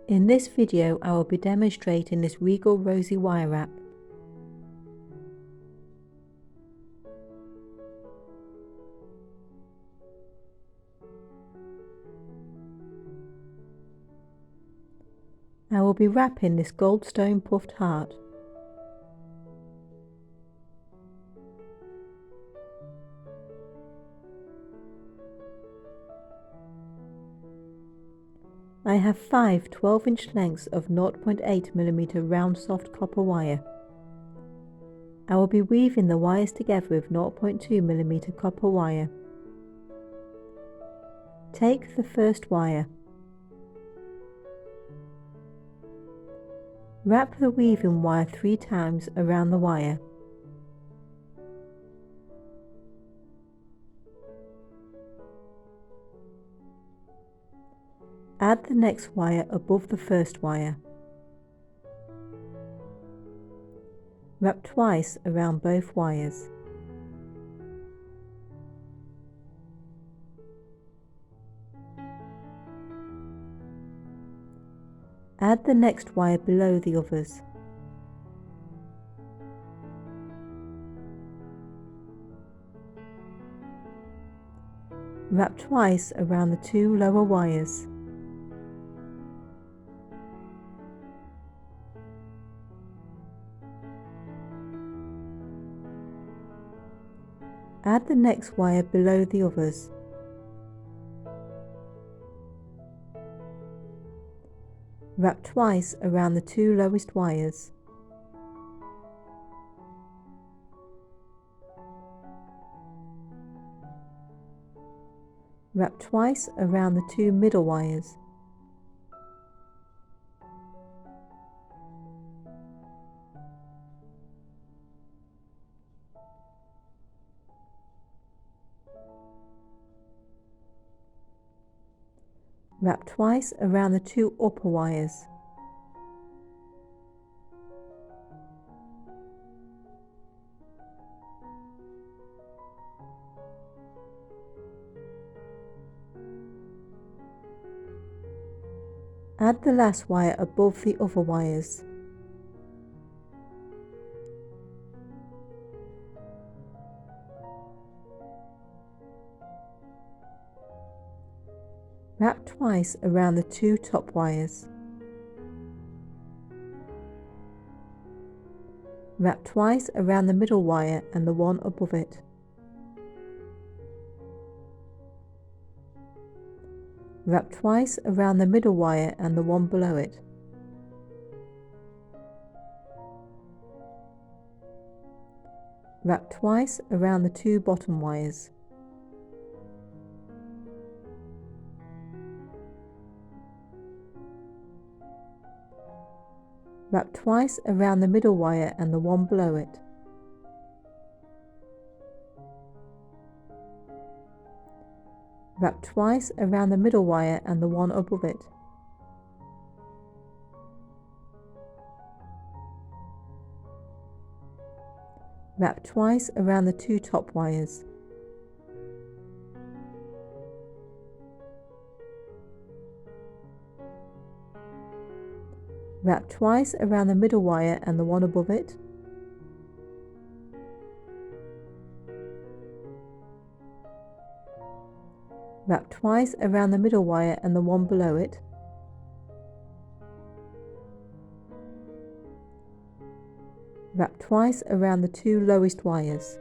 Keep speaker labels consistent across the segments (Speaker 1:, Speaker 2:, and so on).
Speaker 1: In this video, I will be demonstrating this Regal Rosy wire wrap. I will be wrapping this goldstone puffed heart. I have 5 12-inch lengths of 0.8mm round soft copper wire. I will be weaving the wires together with 0.2mm copper wire. Take the first wire. Wrap the weaving wire 3 times around the wire. Add the next wire above the first wire. Wrap twice around both wires. Add the next wire below the others. Wrap twice around the 2 lower wires. Add the next wire below the others. Wrap twice around the 2 lowest wires. Wrap twice around the 2 middle wires. Wrap twice around the 2 upper wires. Add the last wire above the other wires. Wrap twice around the 2 top wires. Wrap twice around the middle wire and the one above it. Wrap twice around the middle wire and the one below it. Wrap twice around the 2 bottom wires. Wrap twice around the middle wire and the one below it. Wrap twice around the middle wire and the one above it. Wrap twice around the 2 top wires. Wrap twice around the middle wire and the one above it. Wrap twice around the middle wire and the one below it. Wrap twice around the 2 lowest wires.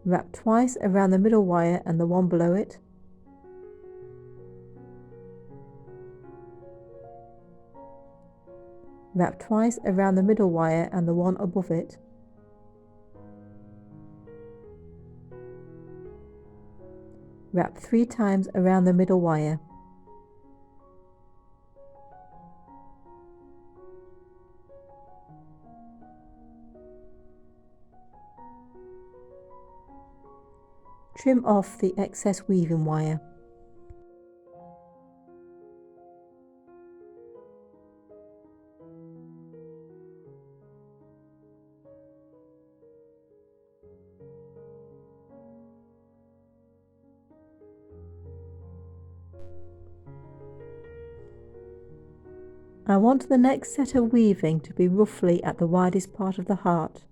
Speaker 1: Wrap twice around the middle wire and the one below it. Wrap twice around the middle wire and the one above it. Wrap 3 times around the middle wire. Trim off the excess weaving wire. I want the next set of weaving to be roughly at the widest part of the heart.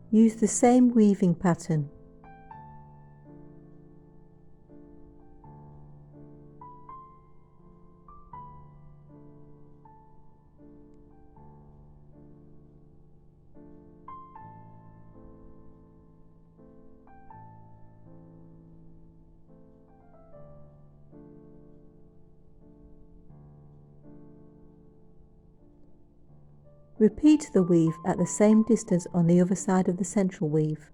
Speaker 1: Use the same weaving pattern. Repeat the weave at the same distance on the other side of the central weave.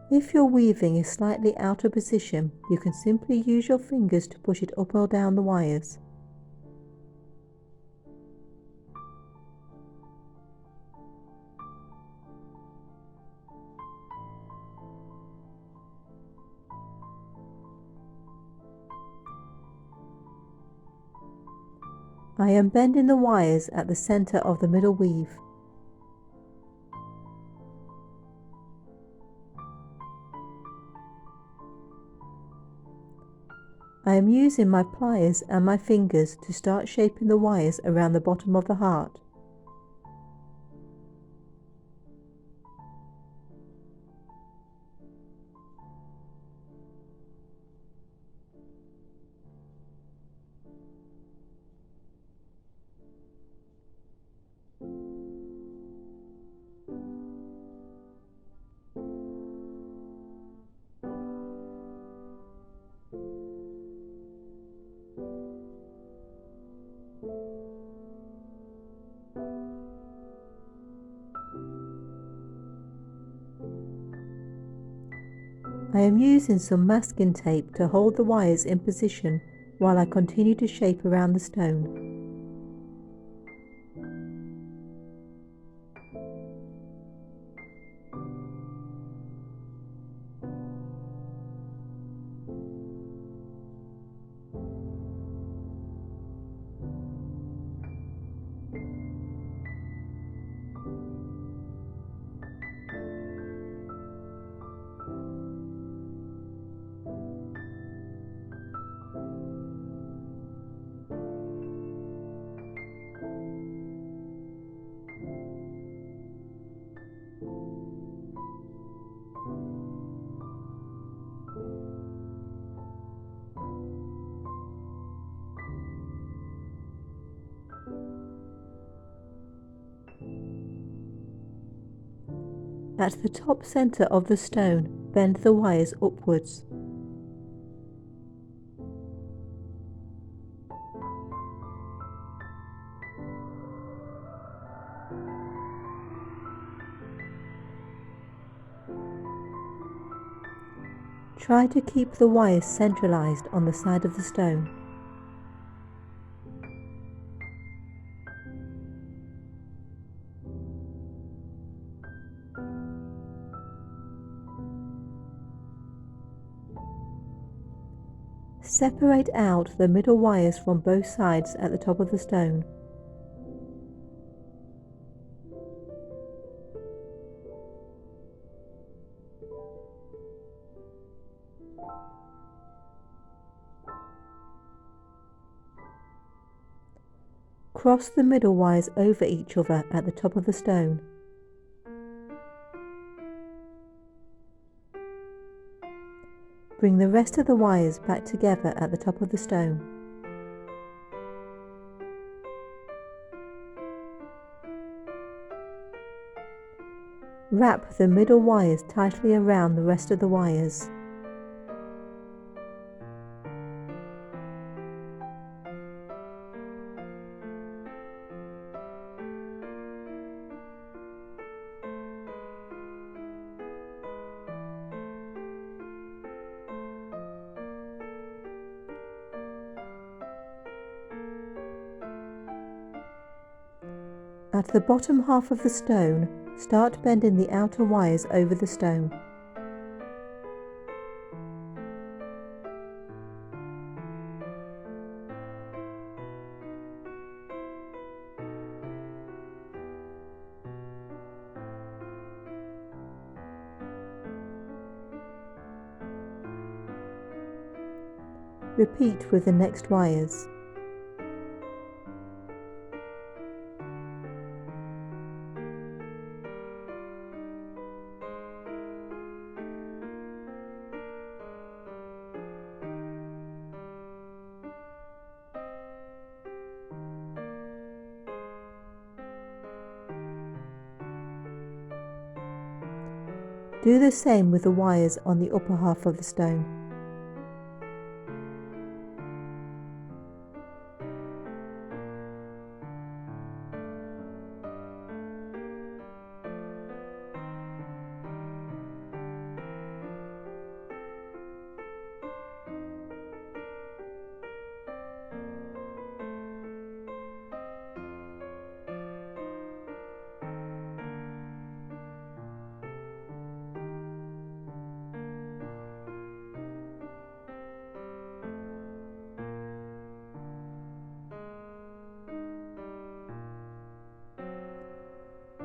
Speaker 1: If your weaving is slightly out of position, you can simply use your fingers to push it up or down the wires. I am bending the wires at the center of the middle weave. I am using my pliers and my fingers to start shaping the wires around the bottom of the heart. I am using some masking tape to hold the wires in position while I continue to shape around the stone. At the top center of the stone, bend the wires upwards. Try to keep the wires centralized on the side of the stone. Separate out the middle wires from both sides at the top of the stone. Cross the middle wires over each other at the top of the stone. Bring the rest of the wires back together at the top of the stone. Wrap the middle wires tightly around the rest of the wires. At the bottom half of the stone, start bending the outer wires over the stone. Repeat with the next wires. Do the same with the wires on the upper half of the stone.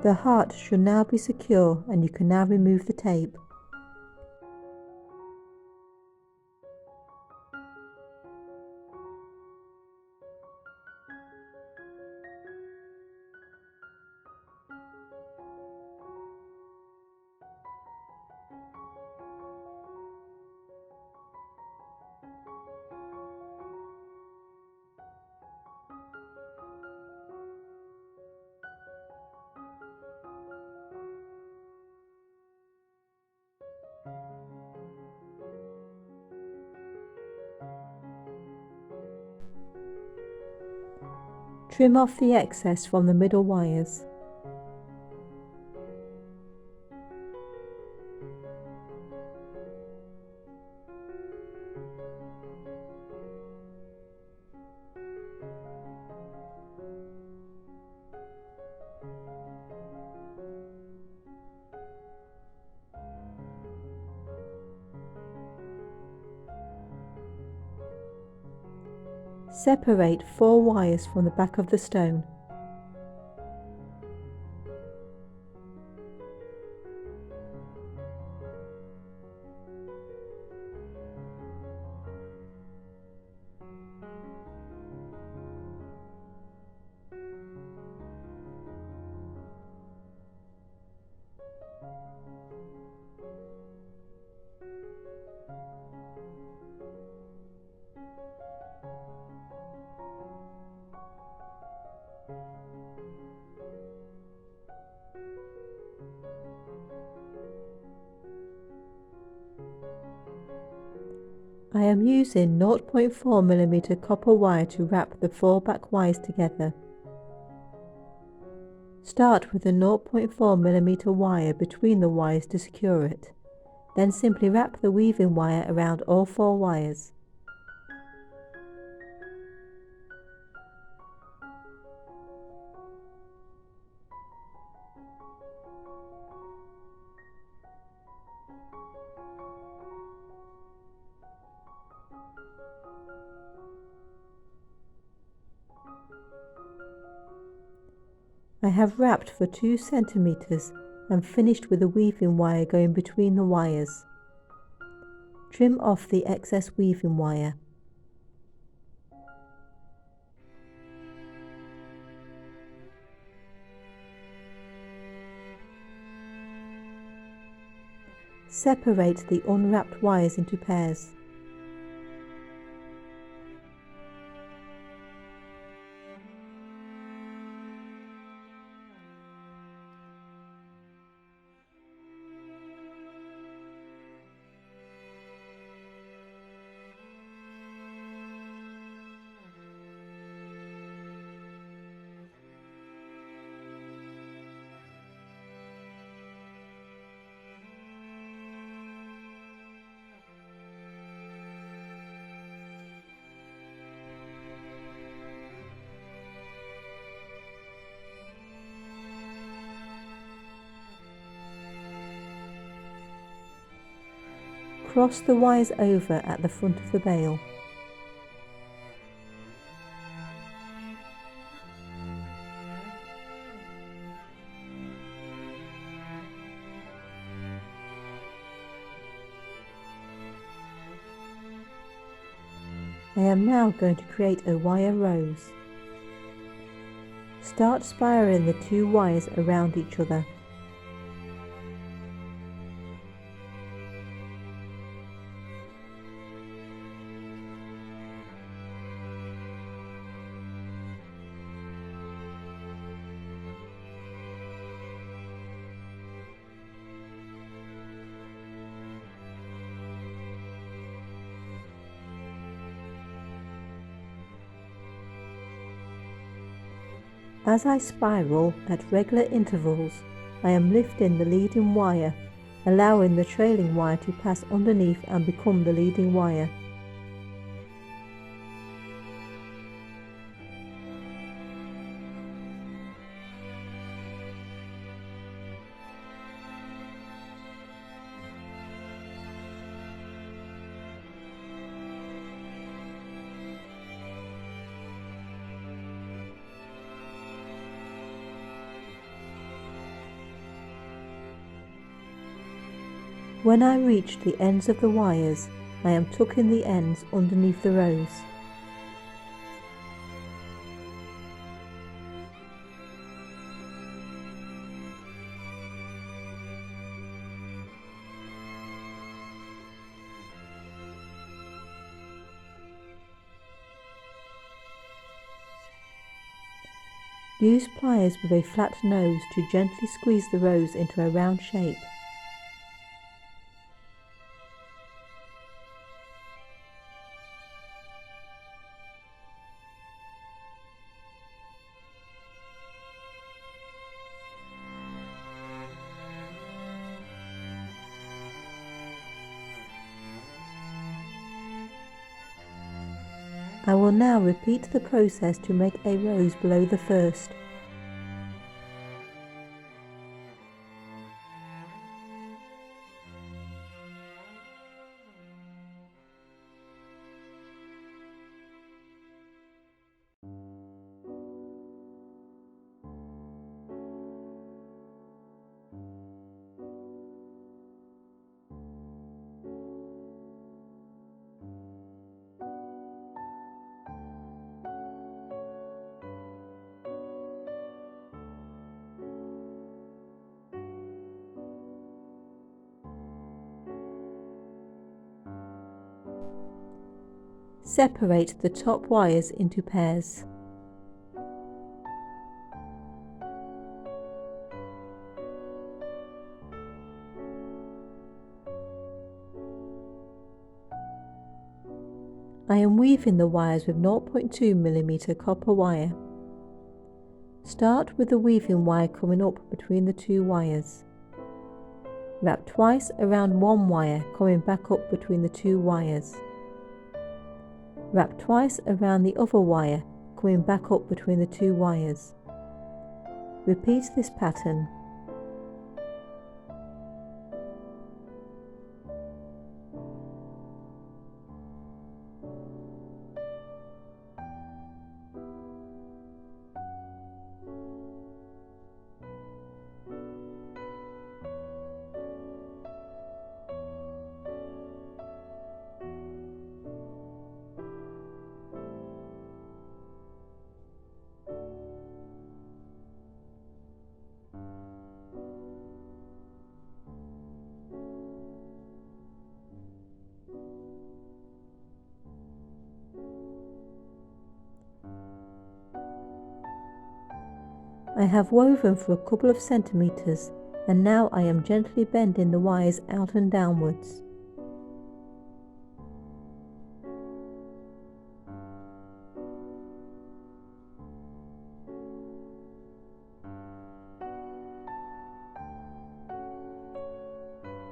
Speaker 1: The heart should now be secure and you can now remove the tape. Trim off the excess from the middle wires. Separate 4 wires from the back of the stone. I am using 0.4mm copper wire to wrap the 4 back wires together. Start with the 0.4mm wire between the wires to secure it. Then simply wrap the weaving wire around all 4 wires. I have wrapped for 2 centimeters and finished with the weaving wire going between the wires. Trim off the excess weaving wire. Separate the unwrapped wires into pairs. cross the wires over at the front of the bale. I am now going to create a wire rose. Start spiraling the two wires around each other. As I spiral at regular intervals, I am lifting the leading wire, allowing the trailing wire to pass underneath and become the leading wire. When I reach the ends of the wires, I am tucking the ends underneath the rose. Use pliers with a flat nose to gently squeeze the rose into a round shape. I will now repeat the process to make a rose below the first. Separate the top wires into pairs. I am weaving the wires with 0.2mm copper wire. Start with the weaving wire coming up between the two wires. Wrap twice around one wire coming back up between the two wires. Wrap twice around the other wire coming back up between the two wires. Repeat this pattern. I have woven for a couple of centimeters, and now I am gently bending the wires out and downwards.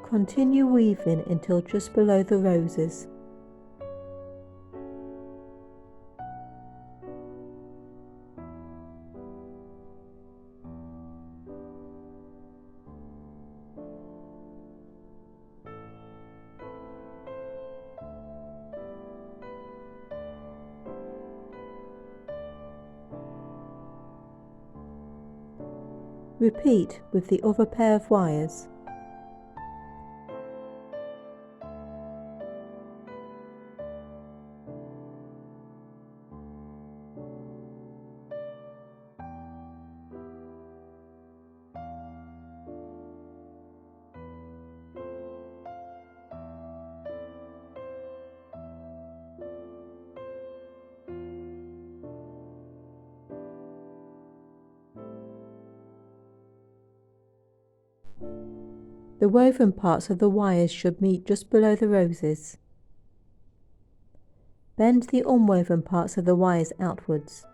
Speaker 1: Continue weaving until just below the roses. Repeat with the other pair of wires. The woven parts of the wires should meet just below the roses. Bend the unwoven parts of the wires outwards.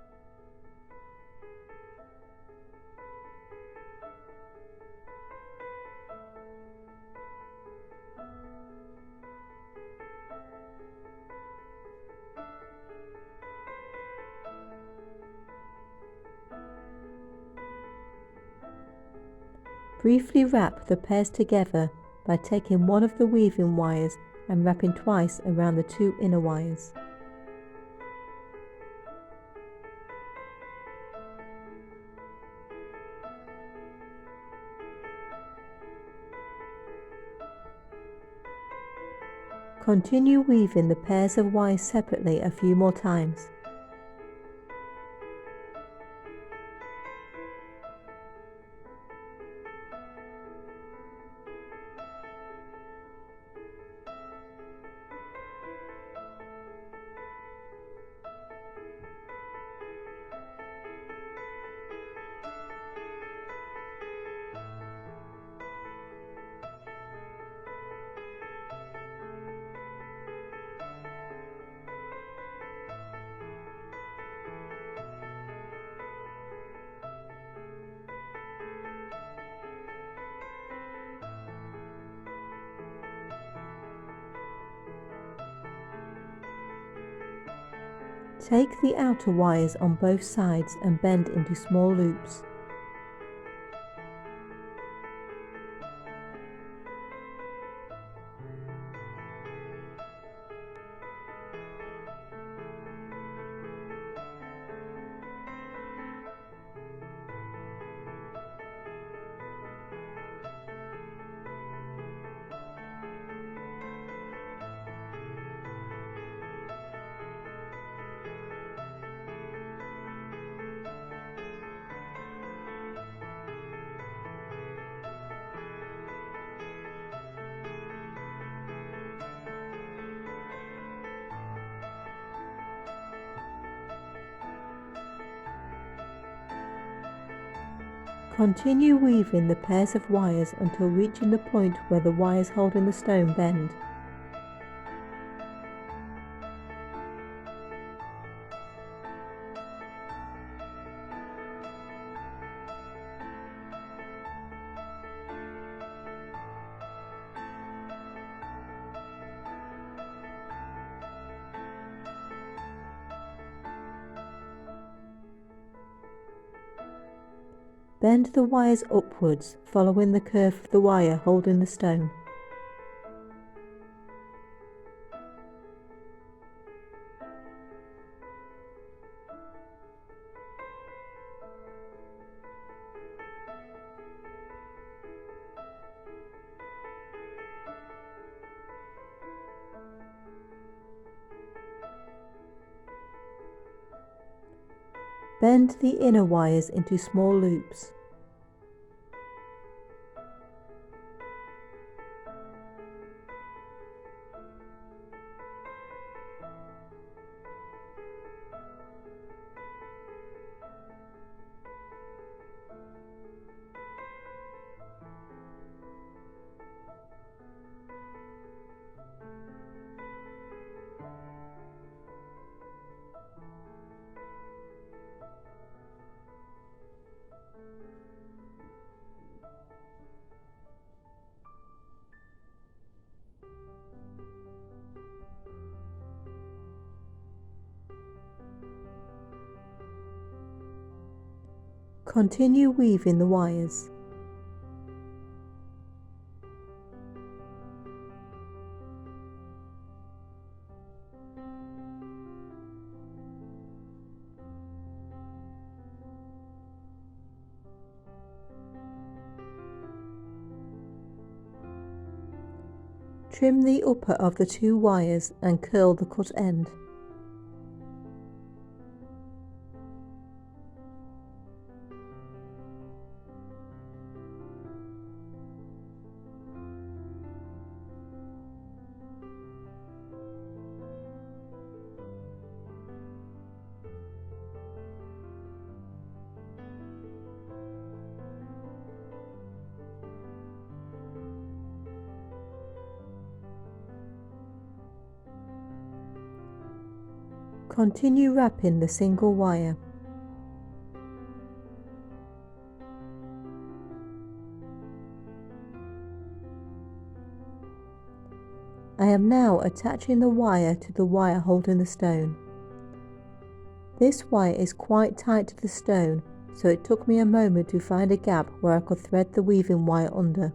Speaker 1: Briefly wrap the pairs together by taking one of the weaving wires and wrapping twice around the two inner wires. Continue weaving the pairs of wires separately a few more times. Take the outer wires on both sides and bend into small loops. Continue weaving the pairs of wires until reaching the point where the wires holding the stone bend. Bend the wires upwards, following the curve of the wire holding the stone. Bend the inner wires into small loops. Continue weaving the wires. Trim the upper of the 2 wires and curl the cut end. Continue wrapping the single wire. I am now attaching the wire to the wire holding the stone. This wire is quite tight to the stone, so it took me a moment to find a gap where I could thread the weaving wire under.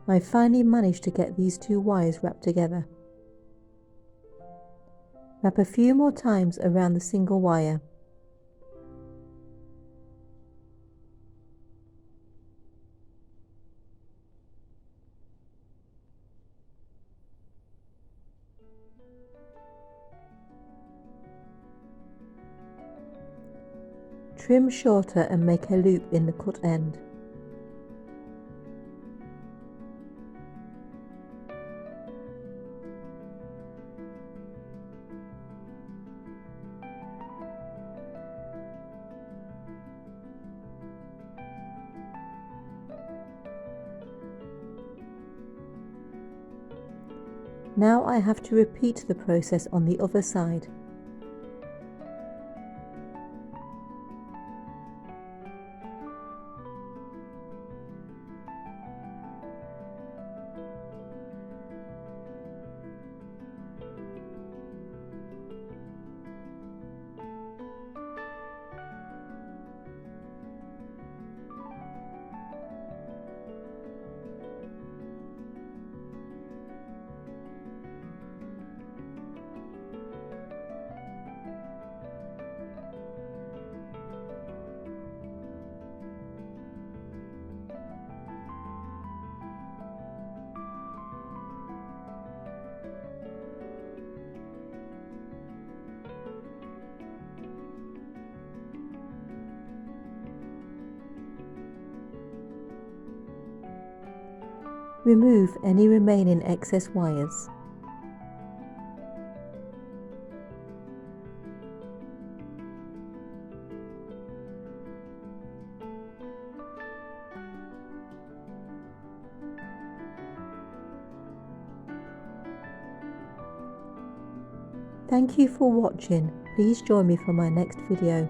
Speaker 1: I finally managed to get these 2 wires wrapped together. Wrap a few more times around the single wire. Trim shorter and make a loop in the cut end. Now I have to repeat the process on the other side. Remove any remaining excess wires. Thank you for watching. Please join me for my next video.